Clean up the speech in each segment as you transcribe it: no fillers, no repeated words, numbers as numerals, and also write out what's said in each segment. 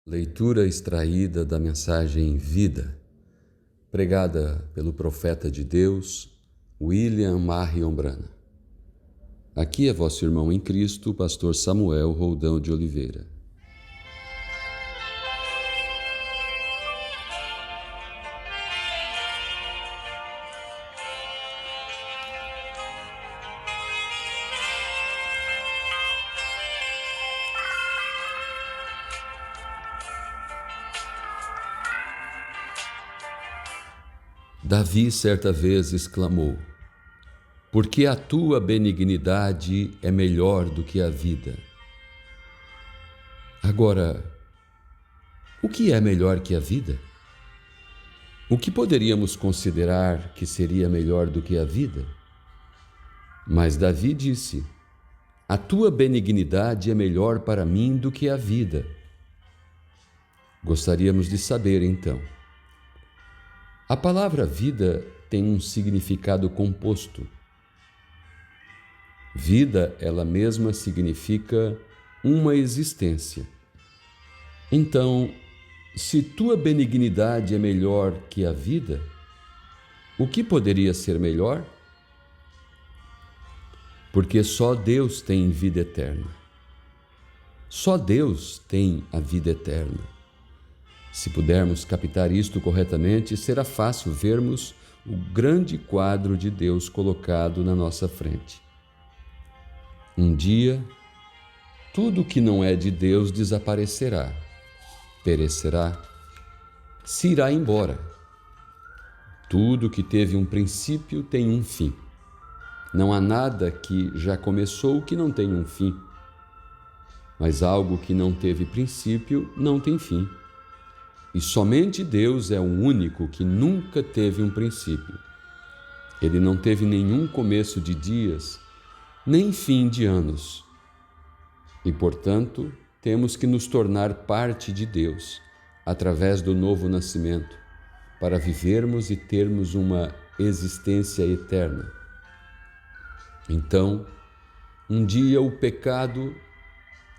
Leitura extraída da mensagem Vida, pregada pelo profeta de Deus, William Marion Branham. Aqui é vosso irmão em Cristo, pastor Samuel Roldão de Oliveira. Davi certa vez exclamou: porque a tua benignidade é melhor do que a vida. Agora, o que é melhor que a vida? O que poderíamos considerar que seria melhor do que a vida? Mas Davi disse: a tua benignidade é melhor para mim do que a vida. Gostaríamos de saber, então, a palavra vida tem um significado composto. Vida, ela mesma, significa uma existência. Então, se tua benignidade é melhor que a vida, o que poderia ser melhor? Porque só Deus tem vida eterna. Só Deus tem a vida eterna. Se pudermos captar isto corretamente, será fácil vermos o grande quadro de Deus colocado na nossa frente. Um dia, tudo que não é de Deus desaparecerá, perecerá, se irá embora. Tudo que teve um princípio tem um fim. Não há nada que já começou que não tenha um fim. Mas algo que não teve princípio não tem fim. E somente Deus é o único que nunca teve um princípio. Ele não teve nenhum começo de dias, nem fim de anos. E, portanto, temos que nos tornar parte de Deus, através do novo nascimento, para vivermos e termos uma existência eterna. Então, um dia o pecado,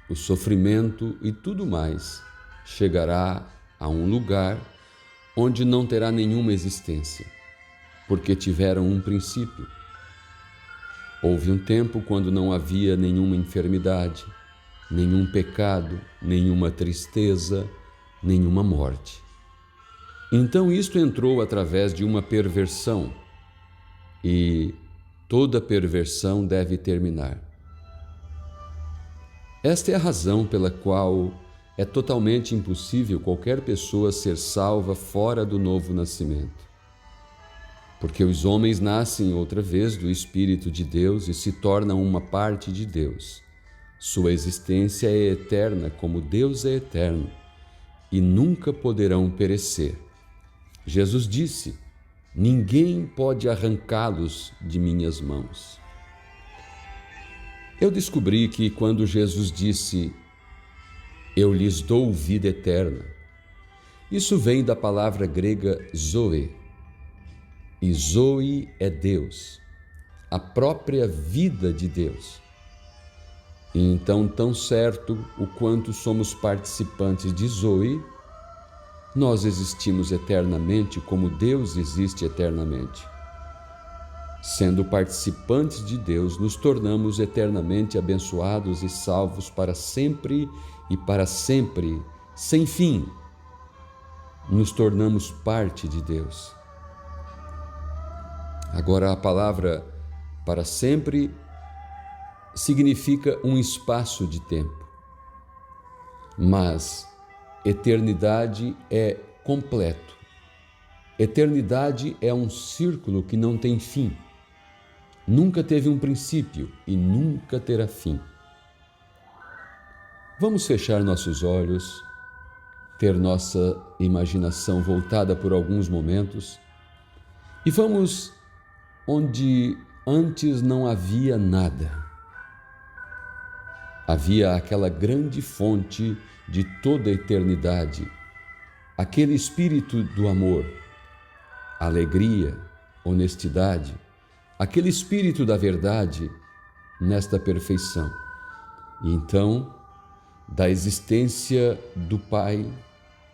o sofrimento e tudo mais chegará a um lugar onde não terá nenhuma existência, porque tiveram um princípio. Houve um tempo quando não havia nenhuma enfermidade, nenhum pecado, nenhuma tristeza, nenhuma morte. Então isto entrou através de uma perversão, e toda perversão deve terminar. Esta é a razão pela qual é totalmente impossível qualquer pessoa ser salva fora do novo nascimento. Porque os homens nascem outra vez do Espírito de Deus e se tornam uma parte de Deus. Sua existência é eterna como Deus é eterno e nunca poderão perecer. Jesus disse: ninguém pode arrancá-los de minhas mãos. Eu descobri que quando Jesus disse: eu lhes dou vida eterna, isso vem da palavra grega zoe. E zoe é Deus, a própria vida de Deus. E então, tão certo o quanto somos participantes de zoe, nós existimos eternamente como Deus existe eternamente. Sendo participantes de Deus, nos tornamos eternamente abençoados e salvos para sempre e para sempre, sem fim. Nos tornamos parte de Deus. Agora, a palavra para sempre significa um espaço de tempo, mas eternidade é completo. Eternidade é um círculo que não tem fim. Nunca teve um princípio e nunca terá fim. Vamos fechar nossos olhos, ter nossa imaginação voltada por alguns momentos e vamos onde antes não havia nada. Havia aquela grande fonte de toda a eternidade, aquele espírito do amor, alegria, honestidade, aquele espírito da verdade nesta perfeição. E então, Da existência do Pai,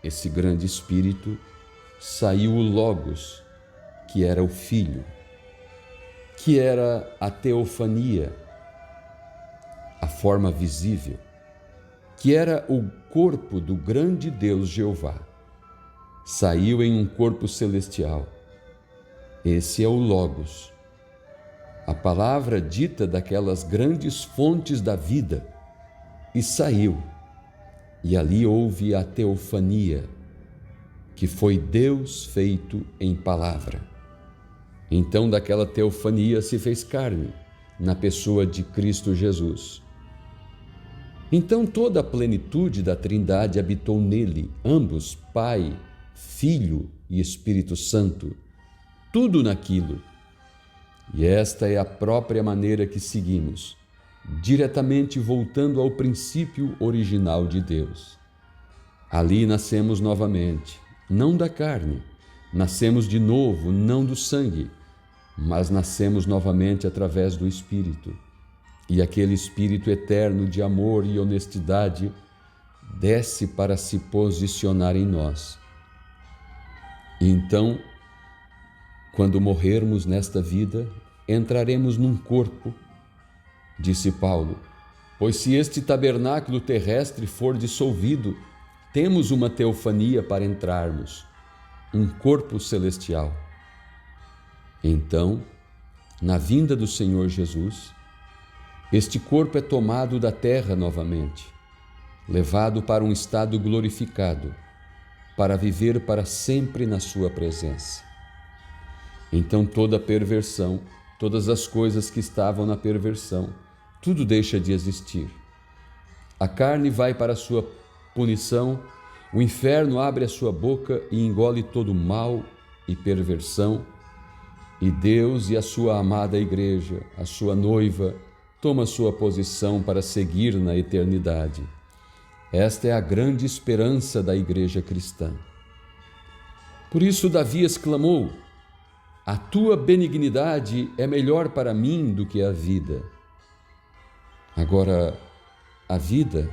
esse grande Espírito, saiu o Logos, que era o Filho, que era a teofania, a forma visível, que era o corpo do grande Deus Jeová. Saiu em um corpo celestial. Esse é o Logos, a palavra dita daquelas grandes fontes da vida, e saiu. E ali houve a teofania, que foi Deus feito em palavra. Então, daquela teofania se fez carne, na pessoa de Cristo Jesus. Então, toda a plenitude da Trindade habitou nele, ambos, Pai, Filho e Espírito Santo, tudo naquilo. E esta é a própria maneira que seguimos, diretamente voltando ao princípio original de Deus. Ali nascemos novamente, não da carne, nascemos de novo, não do sangue, mas nascemos novamente através do Espírito. E aquele Espírito eterno de amor e honestidade desce para se posicionar em nós. E então, quando morrermos nesta vida, entraremos num corpo, disse Paulo, pois se este tabernáculo terrestre for dissolvido, temos uma teofania para entrarmos, um corpo celestial. Então, na vinda do Senhor Jesus, este corpo é tomado da terra novamente, levado para um estado glorificado, para viver para sempre na sua presença. Então toda perversão, todas as coisas que estavam na perversão, tudo deixa de existir. A carne vai para a sua punição, o inferno abre a sua boca e engole todo mal e perversão, e Deus e a sua amada igreja, a sua noiva, toma sua posição para seguir na eternidade. Esta é a grande esperança da igreja cristã. Por isso Davi exclamou: a tua benignidade é melhor para mim do que a vida. Agora, a vida,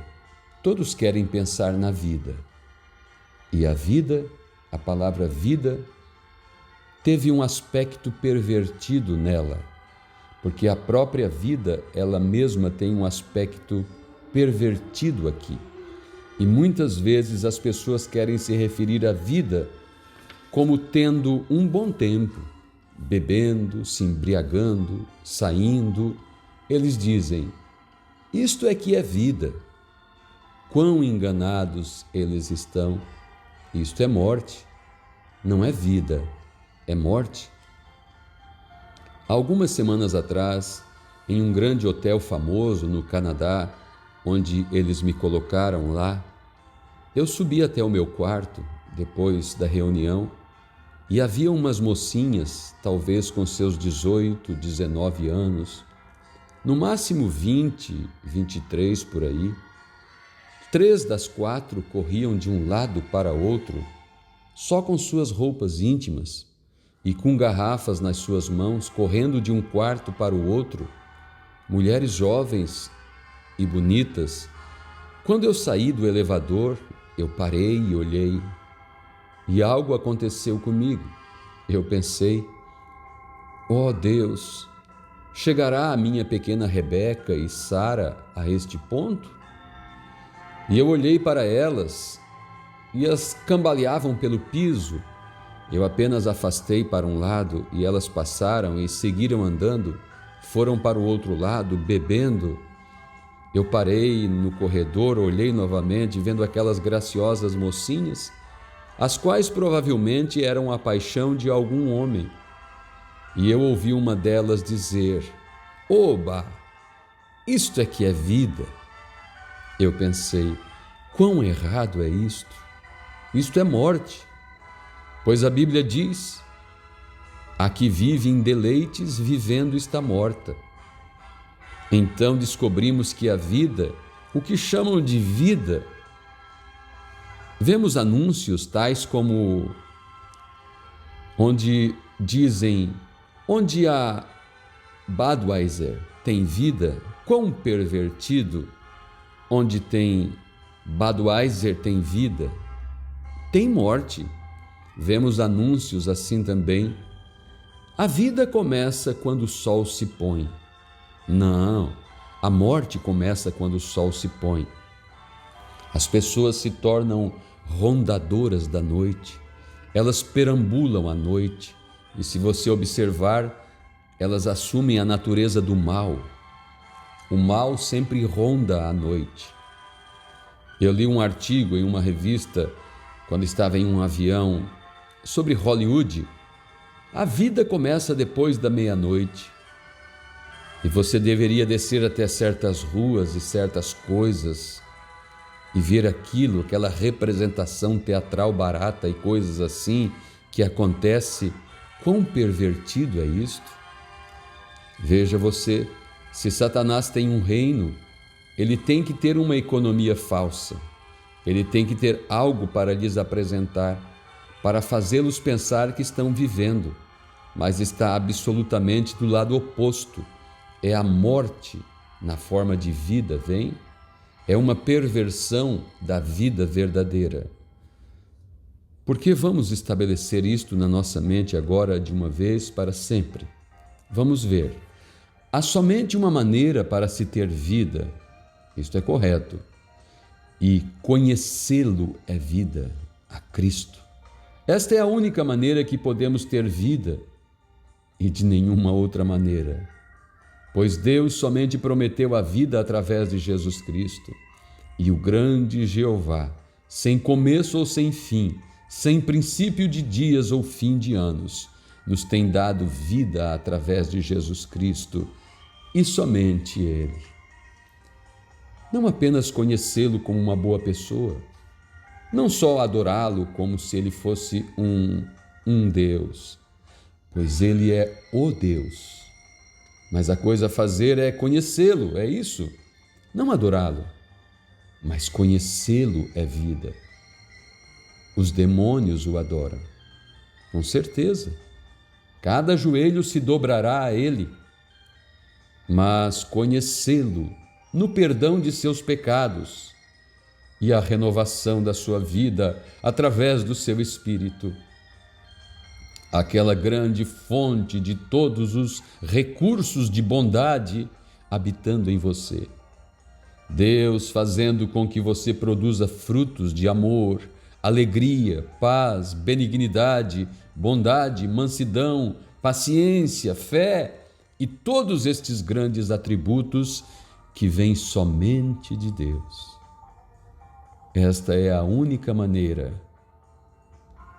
todos querem pensar na vida. E a vida, a palavra vida, teve um aspecto pervertido nela, porque a própria vida, ela mesma tem um aspecto pervertido aqui. E muitas vezes as pessoas querem se referir à vida como tendo um bom tempo, bebendo, se embriagando, saindo. Eles dizem: isto é que é vida. Quão enganados eles estão! Isto é morte, não é vida, é morte. Algumas semanas atrás, em um grande hotel famoso no Canadá, onde eles me colocaram lá, eu subi até o meu quarto, depois da reunião, e havia umas mocinhas, talvez com seus 18, 19 anos, no máximo 20, 23 por aí. 3 das 4 corriam de um lado para outro, só com suas roupas íntimas e com garrafas nas suas mãos, correndo de um quarto para o outro, mulheres jovens e bonitas. Quando eu saí do elevador, eu parei e olhei, e algo aconteceu comigo. Eu pensei: ó Deus, chegará a minha pequena Rebeca e Sara a este ponto? E eu olhei para elas e as cambaleavam pelo piso. Eu apenas afastei para um lado e elas passaram e seguiram andando, foram para o outro lado, bebendo. Eu parei no corredor, olhei novamente, vendo aquelas graciosas mocinhas, as quais provavelmente eram a paixão de algum homem. E eu ouvi uma delas dizer: oba, isto é que é vida. Eu pensei: quão errado é isto? Isto é morte. Pois a Bíblia diz: a que vive em deleites, vivendo está morta. Então descobrimos que a vida, o que chamam de vida, vemos anúncios tais como onde dizem: onde a Budweiser tem vida, quão pervertido. Onde tem Budweiser tem vida? Tem morte. Vemos anúncios assim também. A vida começa quando o sol se põe. Não, a morte começa quando o sol se põe. As pessoas se tornam rondadoras da noite. Elas perambulam à noite. E se você observar, elas assumem a natureza do mal. O mal sempre ronda à noite. Eu li um artigo em uma revista, quando estava em um avião, sobre Hollywood. A vida começa depois da meia-noite. E você deveria descer até certas ruas e certas coisas e ver aquilo, aquela representação teatral barata e coisas assim que acontece. Quão pervertido é isto? Veja você, se Satanás tem um reino, ele tem que ter uma economia falsa. Ele tem que ter algo para lhes apresentar, para fazê-los pensar que estão vivendo, mas está absolutamente do lado oposto. É a morte na forma de vida, vem? É uma perversão da vida verdadeira. Por que vamos estabelecer isto na nossa mente agora de uma vez para sempre? Vamos ver. Há somente uma maneira para se ter vida, isto é correto, e conhecê-lo é vida, a Cristo. Esta é a única maneira que podemos ter vida e de nenhuma outra maneira, pois Deus somente prometeu a vida através de Jesus Cristo. E o grande Jeová, sem começo ou sem fim, sem princípio de dias ou fim de anos, nos tem dado vida através de Jesus Cristo e somente Ele. Não apenas conhecê-lo como uma boa pessoa, não só adorá-lo como se ele fosse um Deus, pois ele é o Deus. Mas a coisa a fazer é conhecê-lo, é isso, não adorá-lo, mas conhecê-lo é vida. Os demônios o adoram, com certeza. Cada joelho se dobrará a ele, mas conhecê-lo no perdão de seus pecados e a renovação da sua vida através do seu Espírito, aquela grande fonte de todos os recursos de bondade habitando em você. Deus fazendo com que você produza frutos de amor, alegria, paz, benignidade, bondade, mansidão, paciência, fé e todos estes grandes atributos que vêm somente de Deus. Esta é a única maneira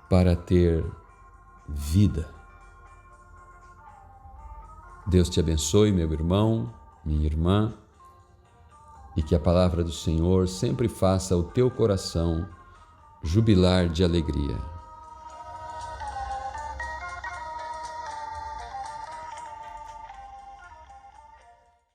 para ter vida. Deus te abençoe, meu irmão, minha irmã, e que a palavra do Senhor sempre faça o teu coração jubilar de alegria.